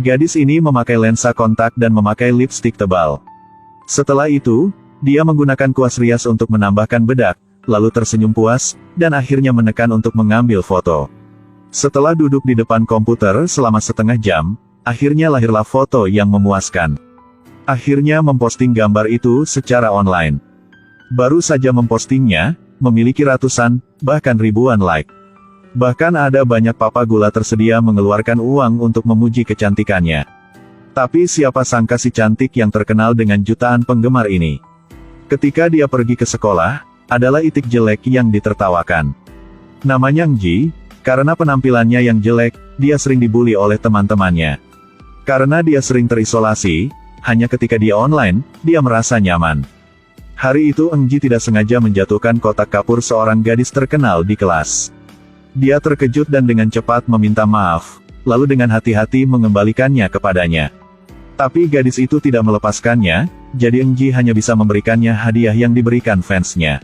Gadis ini memakai lensa kontak dan memakai lipstik tebal. Setelah itu, dia menggunakan kuas rias untuk menambahkan bedak, lalu tersenyum puas, dan akhirnya menekan untuk mengambil foto. Setelah duduk di depan komputer selama setengah jam, akhirnya lahirlah foto yang memuaskan. Akhirnya memposting gambar itu secara online. Baru saja mempostingnya, memiliki ratusan, bahkan ribuan like. Bahkan ada banyak papa gula tersedia mengeluarkan uang untuk memuji kecantikannya. Tapi siapa sangka si cantik yang terkenal dengan jutaan penggemar ini. Ketika dia pergi ke sekolah, adalah itik jelek yang ditertawakan. Namanya Ngji, karena penampilannya yang jelek, dia sering dibully oleh teman-temannya. Karena dia sering terisolasi, hanya ketika dia online, dia merasa nyaman. Hari itu Ngji tidak sengaja menjatuhkan kotak kapur seorang gadis terkenal di kelas. Dia terkejut dan dengan cepat meminta maaf, lalu dengan hati-hati mengembalikannya kepadanya. Tapi gadis itu tidak melepaskannya, jadi Ngji hanya bisa memberikannya hadiah yang diberikan fansnya.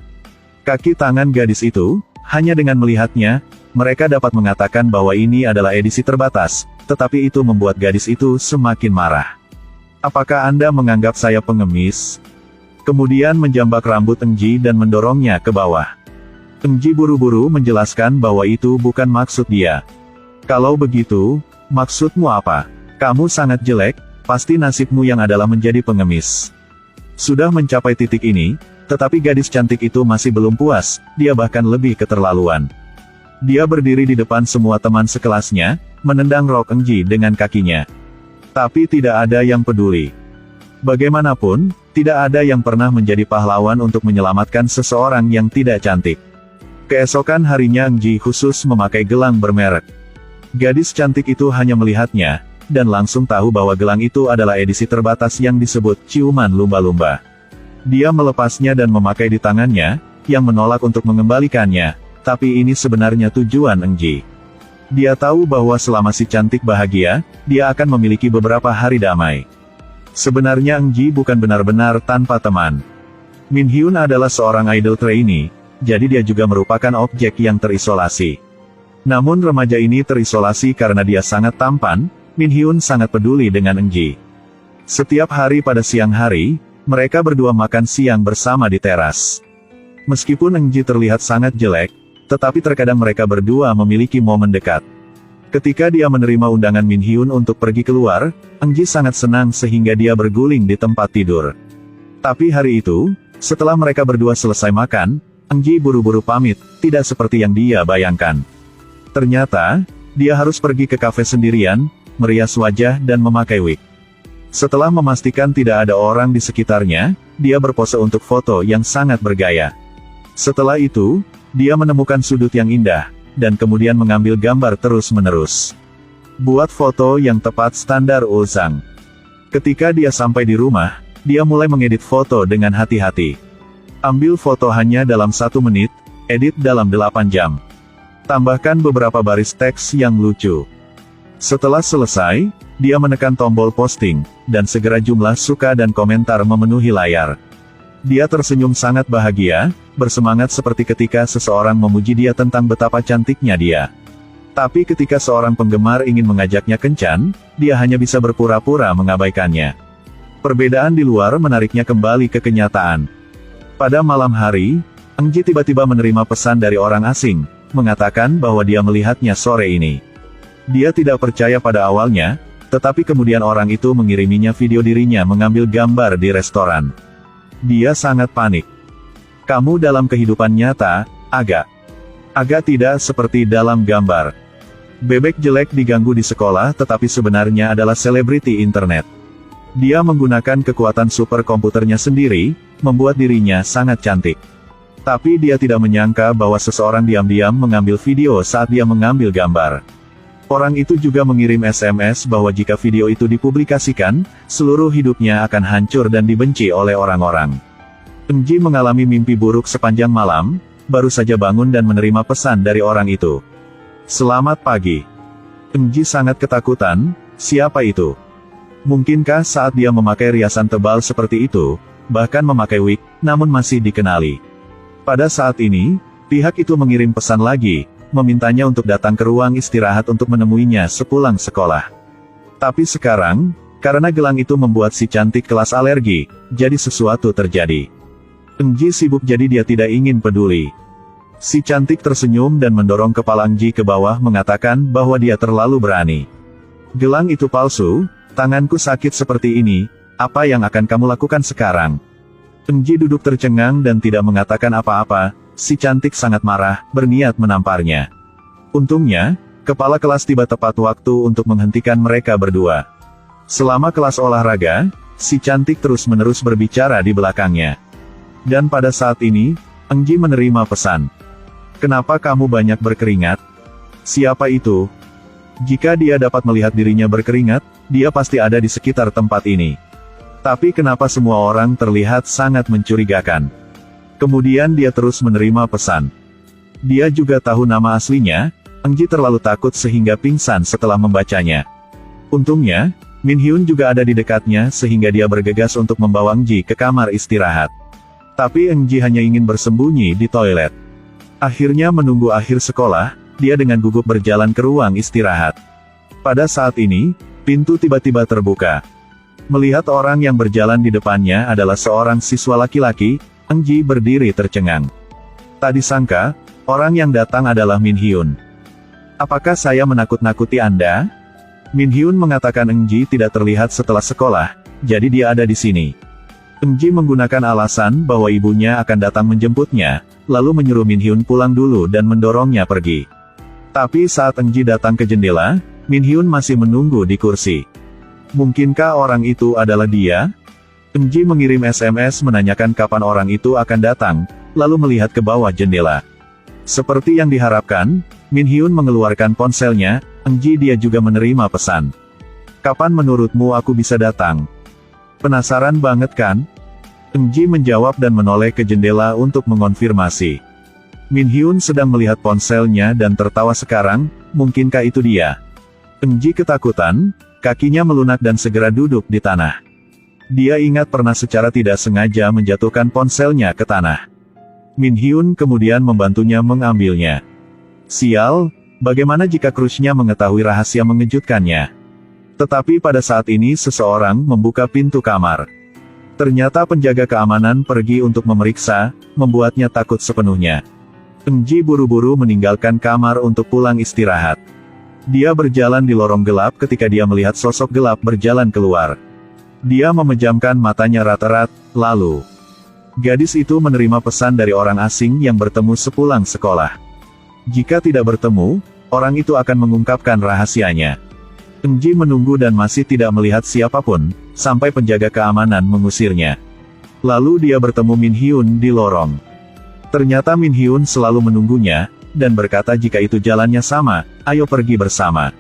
Kaki tangan gadis itu, hanya dengan melihatnya, mereka dapat mengatakan bahwa ini adalah edisi terbatas, tetapi itu membuat gadis itu semakin marah. Apakah Anda menganggap saya pengemis? Kemudian menjambak rambut Ngji dan mendorongnya ke bawah. Ngji buru-buru menjelaskan bahwa itu bukan maksud dia. Kalau begitu, maksudmu apa? Kamu sangat jelek, pasti nasibmu yang adalah menjadi pengemis. Sudah mencapai titik ini, tetapi gadis cantik itu masih belum puas, dia bahkan lebih keterlaluan. Dia berdiri di depan semua teman sekelasnya, menendang rok Ngji dengan kakinya. Tapi tidak ada yang peduli. Bagaimanapun, tidak ada yang pernah menjadi pahlawan untuk menyelamatkan seseorang yang tidak cantik. Keesokan harinya Ngji khusus memakai gelang bermerek. Gadis cantik itu hanya melihatnya, dan langsung tahu bahwa gelang itu adalah edisi terbatas yang disebut ciuman lumba-lumba. Dia melepasnya dan memakai di tangannya, yang menolak untuk mengembalikannya, tapi ini sebenarnya tujuan Ngji. Dia tahu bahwa selama si cantik bahagia, dia akan memiliki beberapa hari damai. Sebenarnya Ngji bukan benar-benar tanpa teman. Min Hyun adalah seorang idol trainee, jadi dia juga merupakan objek yang terisolasi. Namun remaja ini terisolasi karena dia sangat tampan, Min Hyun sangat peduli dengan Ngji. Setiap hari pada siang hari, mereka berdua makan siang bersama di teras. Meskipun Ngji terlihat sangat jelek, tetapi terkadang mereka berdua memiliki momen dekat. Ketika dia menerima undangan Min Hyun untuk pergi keluar, Ngji sangat senang sehingga dia berguling di tempat tidur. Tapi hari itu, setelah mereka berdua selesai makan, Ngji buru-buru pamit, tidak seperti yang dia bayangkan. Ternyata, dia harus pergi ke kafe sendirian, merias wajah dan memakai wig. Setelah memastikan tidak ada orang di sekitarnya, dia berpose untuk foto yang sangat bergaya. Setelah itu, dia menemukan sudut yang indah, dan kemudian mengambil gambar terus-menerus. Buat foto yang tepat standar Ulzang. Ketika dia sampai di rumah, dia mulai mengedit foto dengan hati-hati. Ambil foto hanya dalam 1 menit, edit dalam 8 jam. Tambahkan beberapa baris teks yang lucu. Setelah selesai, dia menekan tombol posting, dan segera jumlah suka dan komentar memenuhi layar. Dia tersenyum sangat bahagia, bersemangat seperti ketika seseorang memuji dia tentang betapa cantiknya dia. Tapi ketika seorang penggemar ingin mengajaknya kencan, dia hanya bisa berpura-pura mengabaikannya. Perbedaan di luar menariknya kembali ke kenyataan. Pada malam hari, Ngji tiba-tiba menerima pesan dari orang asing, mengatakan bahwa dia melihatnya sore ini. Dia tidak percaya pada awalnya, tetapi kemudian orang itu mengiriminya video dirinya mengambil gambar di restoran. Dia sangat panik. Kamu dalam kehidupan nyata, agak tidak seperti dalam gambar. Bebek jelek diganggu di sekolah tetapi sebenarnya adalah selebriti internet. Dia menggunakan kekuatan super komputernya sendiri, membuat dirinya sangat cantik. Tapi dia tidak menyangka bahwa seseorang diam-diam mengambil video saat dia mengambil gambar. Orang itu juga mengirim SMS bahwa jika video itu dipublikasikan, seluruh hidupnya akan hancur dan dibenci oleh orang-orang. Ngji mengalami mimpi buruk sepanjang malam, baru saja bangun dan menerima pesan dari orang itu. Selamat pagi. Ngji sangat ketakutan, siapa itu? Mungkinkah saat dia memakai riasan tebal seperti itu, bahkan memakai wig, namun masih dikenali? Pada saat ini, pihak itu mengirim pesan lagi, memintanya untuk datang ke ruang istirahat untuk menemuinya sepulang sekolah. Tapi sekarang, karena gelang itu membuat si cantik kelas alergi, jadi sesuatu terjadi. Eng Ji sibuk jadi dia tidak ingin peduli. Si cantik tersenyum dan mendorong kepala Eng Ji ke bawah mengatakan bahwa dia terlalu berani. Gelang itu palsu, tanganku sakit seperti ini, apa yang akan kamu lakukan sekarang? Eng Ji duduk tercengang dan tidak mengatakan apa-apa, si cantik sangat marah, berniat menamparnya. Untungnya, kepala kelas tiba tepat waktu untuk menghentikan mereka berdua. Selama kelas olahraga, si cantik terus-menerus berbicara di belakangnya. Dan pada saat ini, Eng Ji menerima pesan. Kenapa kamu banyak berkeringat? Siapa itu? Jika dia dapat melihat dirinya berkeringat, dia pasti ada di sekitar tempat ini. Tapi kenapa semua orang terlihat sangat mencurigakan? Kemudian dia terus menerima pesan. Dia juga tahu nama aslinya, Eng Ji terlalu takut sehingga pingsan setelah membacanya. Untungnya, Min Hyun juga ada di dekatnya sehingga dia bergegas untuk membawa Eng Ji ke kamar istirahat. Tapi Eng Ji hanya ingin bersembunyi di toilet. Akhirnya menunggu akhir sekolah, dia dengan gugup berjalan ke ruang istirahat. Pada saat ini, pintu tiba-tiba terbuka. Melihat orang yang berjalan di depannya adalah seorang siswa laki-laki, Eng Ji berdiri tercengang. Tak disangka, orang yang datang adalah Min Hyun. Apakah saya menakut-nakuti Anda? Min Hyun mengatakan Eng Ji tidak terlihat setelah sekolah, jadi dia ada di sini. Eng Ji menggunakan alasan bahwa ibunya akan datang menjemputnya, lalu menyuruh Min Hyun pulang dulu dan mendorongnya pergi. Tapi saat Eng Ji datang ke jendela, Min Hyun masih menunggu di kursi. Mungkinkah orang itu adalah dia? Eng Ji mengirim SMS menanyakan kapan orang itu akan datang, lalu melihat ke bawah jendela. Seperti yang diharapkan, Min Hyun mengeluarkan ponselnya. Eng Ji dia juga menerima pesan. Kapan menurutmu aku bisa datang? Penasaran banget kan? Eng Ji menjawab dan menoleh ke jendela untuk mengonfirmasi. Min Hyun sedang melihat ponselnya dan tertawa sekarang, mungkinkah itu dia? Eng Ji ketakutan, kakinya melunak dan segera duduk di tanah. Dia ingat pernah secara tidak sengaja menjatuhkan ponselnya ke tanah. Min Hyun kemudian membantunya mengambilnya. Sial, bagaimana jika crushnya mengetahui rahasia mengejutkannya? Tetapi pada saat ini seseorang membuka pintu kamar. Ternyata penjaga keamanan pergi untuk memeriksa, membuatnya takut sepenuhnya. Eng Ji buru-buru meninggalkan kamar untuk pulang istirahat. Dia berjalan di lorong gelap ketika dia melihat sosok gelap berjalan keluar. Dia memejamkan matanya rat-rat, lalu gadis itu menerima pesan dari orang asing yang bertemu sepulang sekolah. Jika tidak bertemu, orang itu akan mengungkapkan rahasianya. Eng Ji menunggu dan masih tidak melihat siapapun, sampai penjaga keamanan mengusirnya. Lalu dia bertemu Min Hyun di lorong. Ternyata Min Hyun selalu menunggunya, dan berkata jika itu jalannya sama, ayo pergi bersama.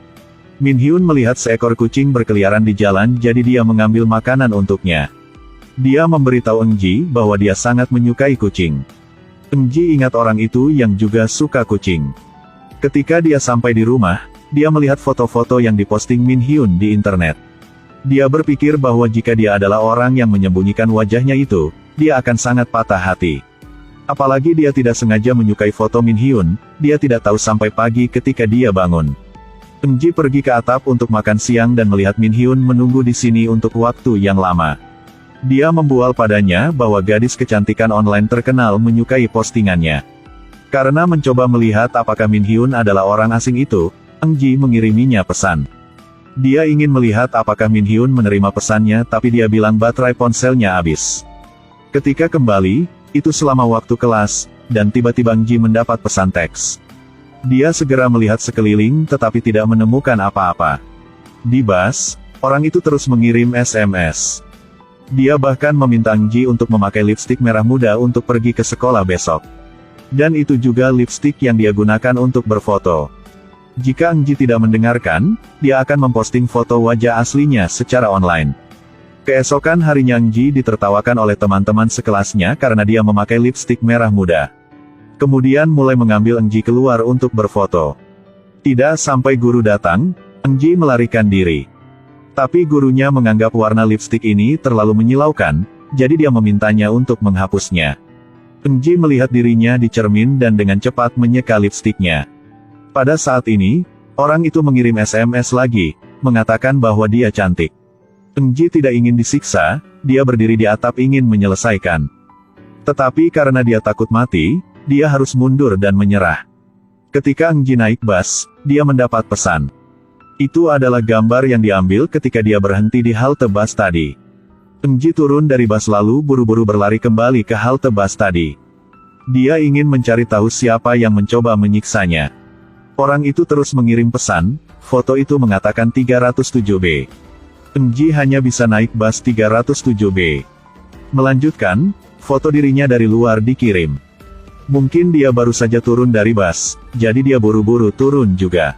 Min Hyun melihat seekor kucing berkeliaran di jalan jadi dia mengambil makanan untuknya. Dia memberitahu Eng Ji bahwa dia sangat menyukai kucing. Eng Ji ingat orang itu yang juga suka kucing. Ketika dia sampai di rumah, dia melihat foto-foto yang diposting Min Hyun di internet. Dia berpikir bahwa jika dia adalah orang yang menyembunyikan wajahnya itu, dia akan sangat patah hati. Apalagi dia tidak sengaja menyukai foto Min Hyun, dia tidak tahu sampai pagi ketika dia bangun. Eng Ji pergi ke atap untuk makan siang dan melihat Min Hyun menunggu di sini untuk waktu yang lama. Dia membual padanya bahwa gadis kecantikan online terkenal menyukai postingannya. Karena mencoba melihat apakah Min Hyun adalah orang asing itu, Eng Ji mengiriminya pesan. Dia ingin melihat apakah Min Hyun menerima pesannya tapi dia bilang baterai ponselnya habis. Ketika kembali, itu selama waktu kelas, dan tiba-tiba Eng Ji mendapat pesan teks. Dia segera melihat sekeliling tetapi tidak menemukan apa-apa. Di bus, orang itu terus mengirim SMS. Dia bahkan meminta Eng Ji untuk memakai lipstik merah muda untuk pergi ke sekolah besok. Dan itu juga lipstik yang dia gunakan untuk berfoto. Jika Eng Ji tidak mendengarkan, dia akan memposting foto wajah aslinya secara online. Keesokan harinya Eng Ji ditertawakan oleh teman-teman sekelasnya karena dia memakai lipstik merah muda. Kemudian mulai mengambil Eng Ji keluar untuk berfoto. Tidak sampai guru datang, Eng Ji melarikan diri. Tapi gurunya menganggap warna lipstik ini terlalu menyilaukan, jadi dia memintanya untuk menghapusnya. Eng Ji melihat dirinya di cermin dan dengan cepat menyeka lipstiknya. Pada saat ini, orang itu mengirim SMS lagi, mengatakan bahwa dia cantik. Eng Ji tidak ingin disiksa, dia berdiri di atap ingin menyelesaikan. Tetapi karena dia takut mati, dia harus mundur dan menyerah. Ketika Eng Ji naik bus, dia mendapat pesan. Itu adalah gambar yang diambil ketika dia berhenti di halte bus tadi. Eng Ji turun dari bus lalu buru-buru berlari kembali ke halte bus tadi. Dia ingin mencari tahu siapa yang mencoba menyiksanya. Orang itu terus mengirim pesan, foto itu mengatakan 307B. Eng Ji hanya bisa naik bus 307B. Melanjutkan, foto dirinya dari luar dikirim. Mungkin dia baru saja turun dari bus, jadi dia buru-buru turun juga.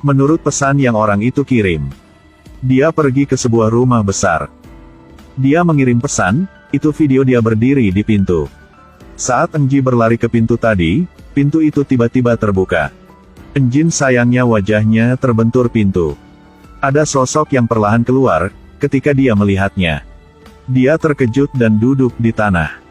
Menurut pesan yang orang itu kirim, dia pergi ke sebuah rumah besar. Dia mengirim pesan, itu video dia berdiri di pintu. Saat Eng Ji berlari ke pintu tadi, pintu itu tiba-tiba terbuka. Eng Jin sayangnya wajahnya terbentur pintu. Ada sosok yang perlahan keluar, ketika dia melihatnya. Dia terkejut dan duduk di tanah.